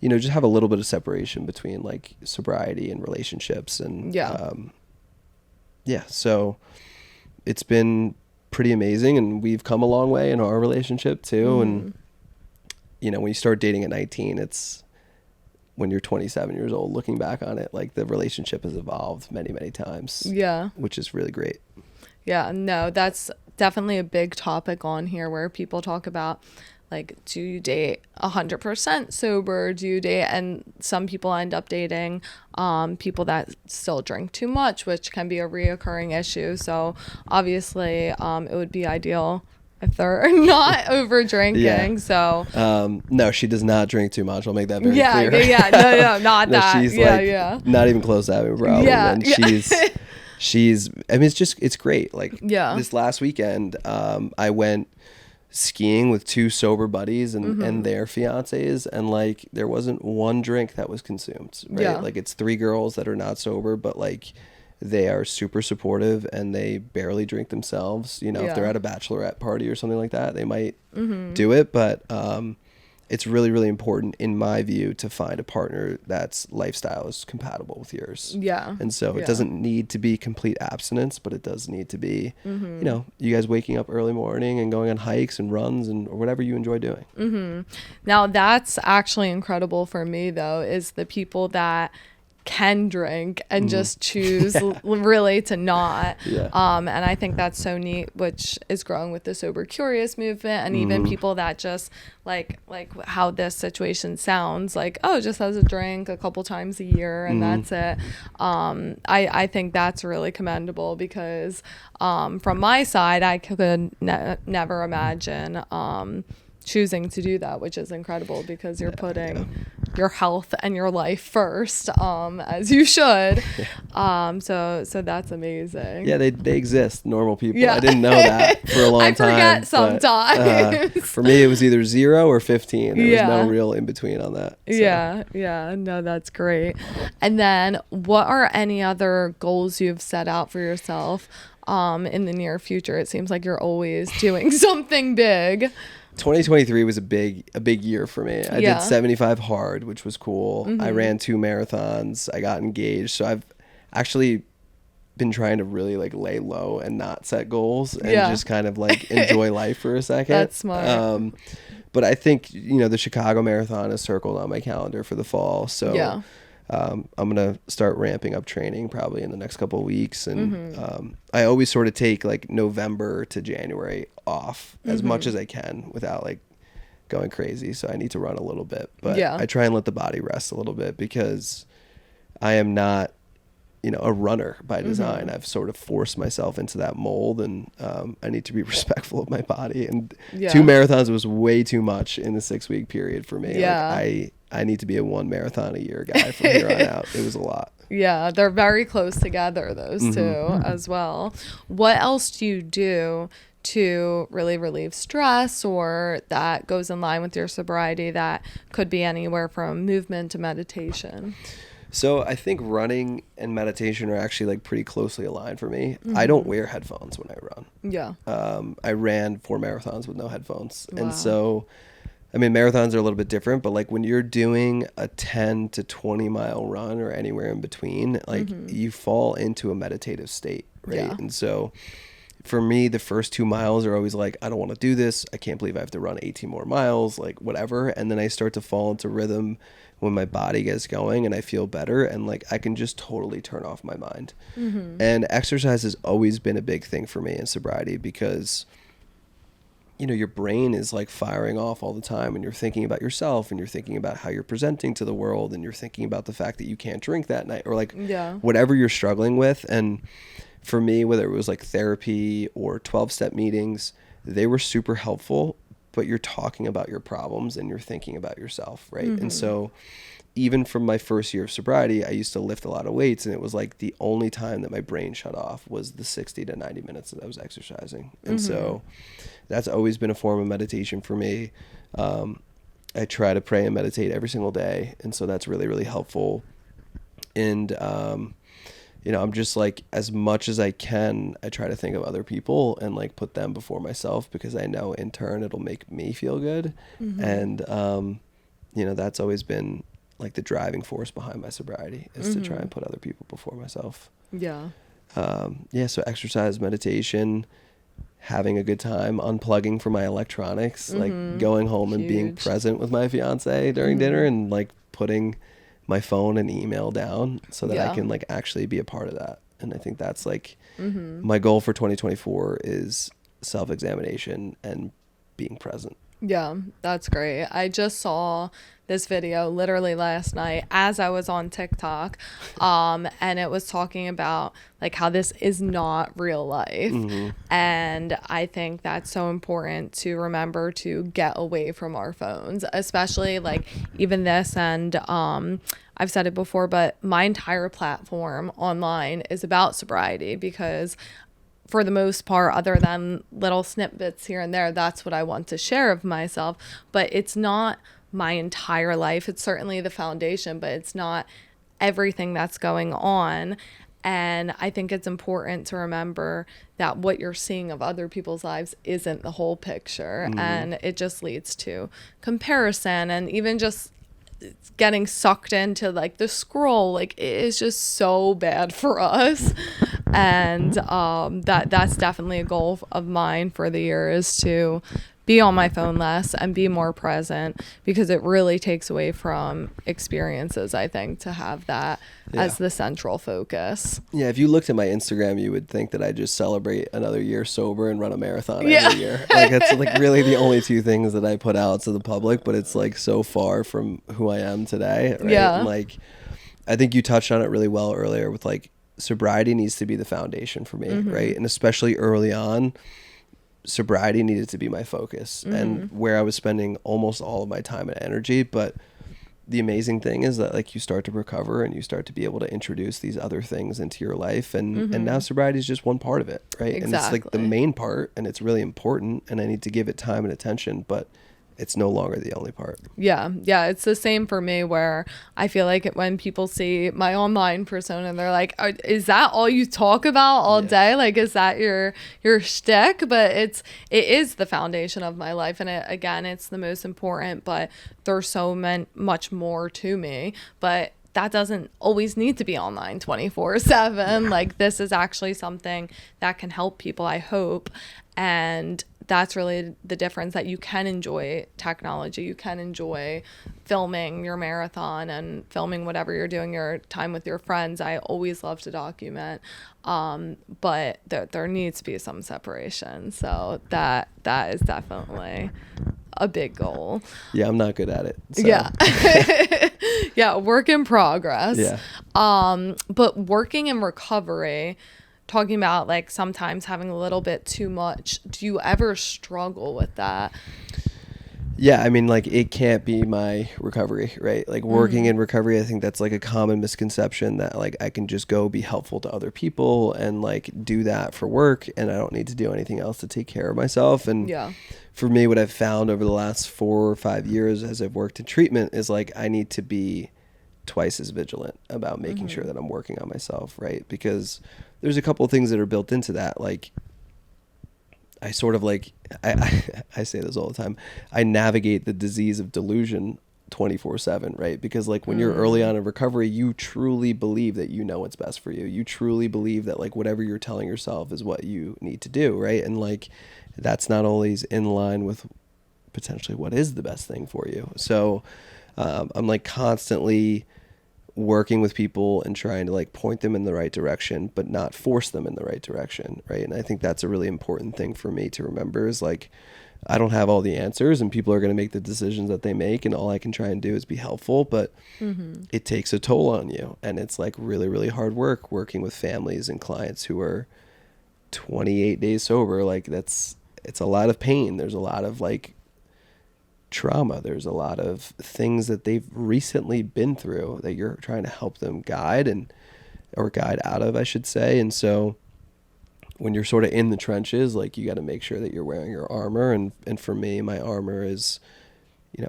you know, just have a little bit of separation between like sobriety and relationships. And so it's been pretty amazing, and we've come a long way in our relationship too. And you know, when you start dating at 19, it's when you're 27 years old looking back on it, like the relationship has evolved many times, which is really great. No, that's definitely a big topic on here, where people talk about like, do you date 100% sober? Do you date, and some people end up dating people that still drink too much, which can be a reoccurring issue. So obviously it would be ideal if they're not over drinking. So no, she does not drink too much. I'll make that very clear. No, not no, that. She's not even close to having a problem. And she's I mean, it's great. Like this last weekend, I went skiing with 2 sober buddies and their fiancés, and like there wasn't one drink that was consumed, right? Like, it's 3 girls that are not sober, but like they are super supportive, and they barely drink themselves. You know, if they're at a bachelorette party or something like that, they might do it, but it's really, really important, in my view, to find a partner that's lifestyle is compatible with yours. And so it doesn't need to be complete abstinence, but it does need to be, you know, you guys waking up early morning and going on hikes and runs and or whatever you enjoy doing. Now, that's actually incredible for me, though, is the people that can drink and just choose really to not. And I think that's so neat, which is growing with the Sober Curious movement, and even people that just like how this situation sounds like, oh, just has a drink a couple times a year and that's it. I think that's really commendable, because from my side, I could never imagine choosing to do that, which is incredible because you're putting your health and your life first, as you should. So that's amazing. Yeah, they exist, normal people. Yeah. I didn't know that for a long time. I forget sometimes. For me, it was either 0 or 15. There was no real in between on that. So. Yeah. No, that's great. And then what are any other goals you've set out for yourself in the near future? It seems like you're always doing something big. 2023 was a big year for me. I did 75 hard, which was cool. I ran 2 marathons. I got engaged. So I've actually been trying to really like lay low and not set goals and just kind of like enjoy life for a second. That's smart. But I think, the Chicago Marathon is circled on my calendar for the fall. So I'm going to start ramping up training probably in the next couple of weeks. And I always sort of take like November to January off as much as I can without like going crazy. So I need to run a little bit. But I try and let the body rest a little bit because I am not, a runner by design. I've sort of forced myself into that mold, and I need to be respectful of my body. And 2 marathons was way too much in the 6-week period for me. Like I need to be a 1 marathon a year guy from here on out. It was a lot. Yeah, they're very close together, those two as well. What else do you do to really relieve stress or that goes in line with your sobriety that could be anywhere from movement to meditation? So I think running and meditation are actually like pretty closely aligned for me. I don't wear headphones when I run. Yeah. I ran 4 marathons with no headphones. Wow. And so, I mean, marathons are a little bit different, but like when you're doing a 10 to 20 mile run or anywhere in between, like you fall into a meditative state, right? Yeah. And so for me, the first 2 miles are always like, I don't want to do this. I can't believe I have to run 18 more miles, like whatever. And then I start to fall into rhythm when my body gets going and I feel better and like I can just totally turn off my mind. And exercise has always been a big thing for me in sobriety because your brain is like firing off all the time and you're thinking about yourself and you're thinking about how you're presenting to the world and you're thinking about the fact that you can't drink that night or like whatever you're struggling with. And for me, whether it was like therapy or 12-step meetings, they were super helpful, but you're talking about your problems and you're thinking about yourself, right? And so even from my first year of sobriety, I used to lift a lot of weights, and it was like the only time that my brain shut off was the 60 to 90 minutes that I was exercising. And so that's always been a form of meditation for me. I try to pray and meditate every single day, and so that's really, really helpful. And I'm just like, as much as I can, I try to think of other people and like put them before myself because I know in turn it'll make me feel good. And, that's always been like the driving force behind my sobriety is to try and put other people before myself. Yeah. So exercise, meditation, having a good time, unplugging from my electronics, like going home and being present with my fiance during dinner and like putting my phone and email down so that I can like actually be a part of that. And I think that's like my goal for 2024 is self-examination and being present. Yeah, that's great. I just saw this video literally last night as I was on TikTok, and it was talking about like how this is not real life. And I think that's so important to remember to get away from our phones, especially like even this. And I've said it before, but my entire platform online is about sobriety because for the most part, other than little snippets here and there, that's what I want to share of myself. But it's not my entire life. It's certainly the foundation, but it's not everything that's going on. And I think it's important to remember that what you're seeing of other people's lives isn't the whole picture. And it just leads to comparison and even just getting sucked into like the scroll. Like it is just so bad for us. And that's definitely a goal of mine for the year is to be on my phone less and be more present because it really takes away from experiences, I think, to have that as the central focus. Yeah, if you looked at my Instagram, you would think that I just celebrate another year sober and run a marathon every year. Like it's like really the only 2 things that I put out to the public, but it's like so far from who I am today. Right? Yeah. And like I think you touched on it really well earlier with like sobriety needs to be the foundation for me, right? And especially early on, sobriety needed to be my focus and where I was spending almost all of my time and energy. But the amazing thing is that like you start to recover and you start to be able to introduce these other things into your life, and now sobriety is just one part of it, right? Exactly. And it's like the main part, and it's really important, and I need to give it time and attention, but it's no longer the only part. Yeah, it's the same for me, where I feel like when people see my online persona and they're like, is that all you talk about all day? Like, is that your shtick? But it is the foundation of my life, and it's the most important, but there's so much more to me. But that doesn't always need to be online 24/7. Like, this is actually something that can help people, I hope. And that's really the difference, that you can enjoy technology. You can enjoy filming your marathon and filming whatever you're doing, your time with your friends. I always love to document. But there needs to be some separation. So that is definitely a big goal. Yeah, I'm not good at it. So. Yeah. Yeah, work in progress. Yeah. But working in recovery, talking about like sometimes having a little bit too much, do you ever struggle with that? Yeah, I mean, like, it can't be my recovery, right? Like, working in recovery, I think that's like a common misconception, that like I can just go be helpful to other people and like do that for work, and I don't need to do anything else to take care of myself. And for me, what I've found over the last 4 or 5 years as I've worked in treatment is like I need to be twice as vigilant about making sure that I'm working on myself, right? Because there's a couple of things that are built into that. Like, I sort of like, I say this all the time, I navigate the disease of delusion 24/7, right? Because like when you're early on in recovery, you truly believe that you know what's best for you. You truly believe that like whatever you're telling yourself is what you need to do, right? And like that's not always in line with potentially what is the best thing for you. So I'm like constantly working with people and trying to like point them in the right direction, but not force them in the right direction, right? And I think that's a really important thing for me to remember, is like I don't have all the answers, and people are going to make the decisions that they make, and all I can try and do is be helpful, but it takes a toll on you, and it's like really, really hard work working with families and clients who are 28 days sober. Like it's a lot of pain. There's a lot of like trauma. There's a lot of things that they've recently been through that you're trying to help them guide out of, I should say. And so when you're sort of in the trenches, like you got to make sure that you're wearing your armor. And for me, my armor is,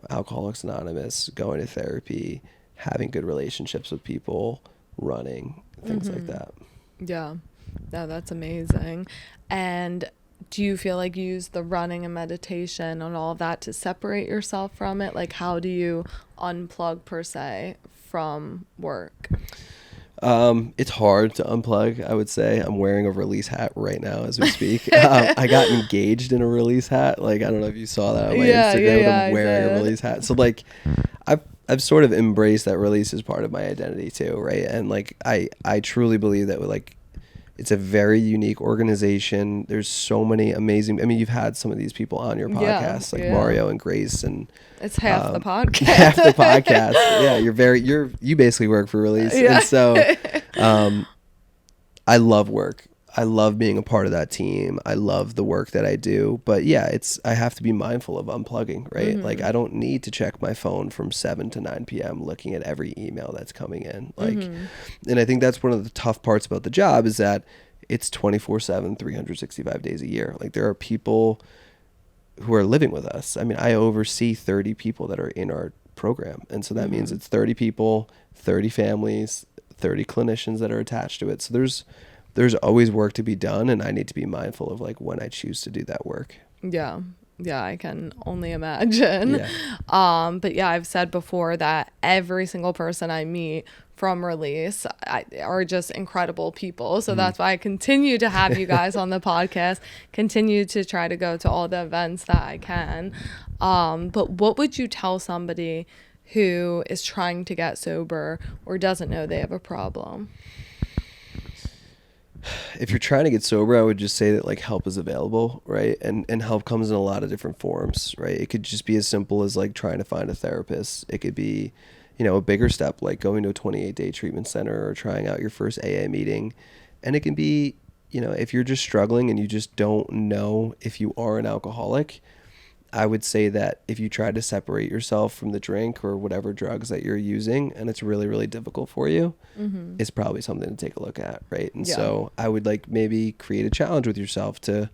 Alcoholics Anonymous, going to therapy, having good relationships with people, running, things like that. Yeah. No, that's amazing. And do you feel like you use the running and meditation and all of that to separate yourself from it? Like, how do you unplug per se from work? It's hard to unplug, I would say. I'm wearing a release hat right now as we speak. I got engaged in a release hat. Like, I don't know if you saw that on my Instagram, but I'm wearing a release hat. So like I've sort of embraced that release as part of my identity too, right? And like I truly believe that like it's a very unique organization. There's so many amazing, you've had some of these people on your podcast, like Mario and Grace, and it's half the podcast. Half the podcast. Yeah, you basically work for Release. Yeah. And so I love work. I love being a part of that team. I love the work that I do. But yeah, I have to be mindful of unplugging, right? Like I don't need to check my phone from 7 to 9 p.m. looking at every email that's coming in. Like, and I think that's one of the tough parts about the job, is that it's 24/7, 365 days a year. Like there are people who are living with us. I oversee 30 people that are in our program. And so that means it's 30 people, 30 families, 30 clinicians that are attached to it. So there's always work to be done, and I need to be mindful of like when I choose to do that work. Yeah, I can only imagine. But yeah, I've said before that every single person I meet from Release are just incredible people. So that's why I continue to have you guys on the podcast, continue to try to go to all the events that I can. But what would you tell somebody who is trying to get sober or doesn't know they have a problem? If you're trying to get sober, I would just say that like help is available, right? And help comes in a lot of different forms, right? It could just be as simple as like trying to find a therapist. It could be, a bigger step like going to a 28-day treatment center or trying out your first AA meeting. And it can be, if you're just struggling and you just don't know if you are an alcoholic, I would say that if you try to separate yourself from the drink or whatever drugs that you're using and it's really, really difficult for you, it's probably something to take a look at, right? And so I would like maybe create a challenge with yourself to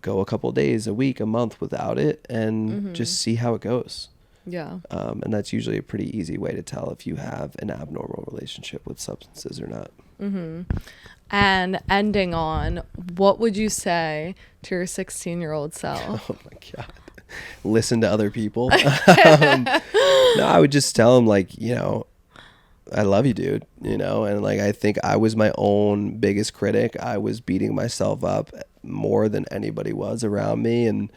go a couple of days, a week, a month without it and just see how it goes. Yeah. And that's usually a pretty easy way to tell if you have an abnormal relationship with substances or not. And ending on, what would you say to your 16-year-old self? Oh my God. Listen to other people. No, I would just tell him like, I love you, dude, and like, I think I was my own biggest critic. I was beating myself up more than anybody was around me. And,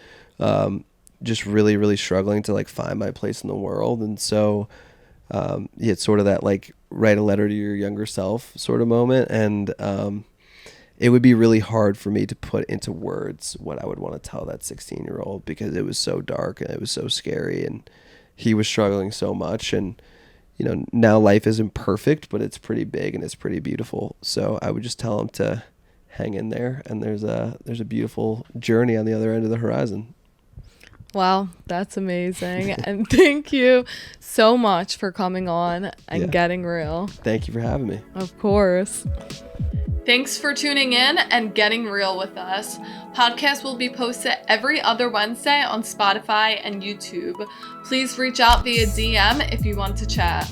just really, really struggling to like find my place in the world. And so, it's sort of that like write a letter to your younger self sort of moment. And, it would be really hard for me to put into words what I would want to tell that 16-year-old because it was so dark and it was so scary and he was struggling so much. And, now life isn't perfect, but it's pretty big and it's pretty beautiful. So I would just tell him to hang in there and there's a beautiful journey on the other end of the horizon. Wow, that's amazing. And thank you so much for coming on and getting real. Thank you for having me. Of course. Thanks for tuning in and getting real with us. Podcasts will be posted every other Wednesday on Spotify and YouTube. Please reach out via DM if you want to chat.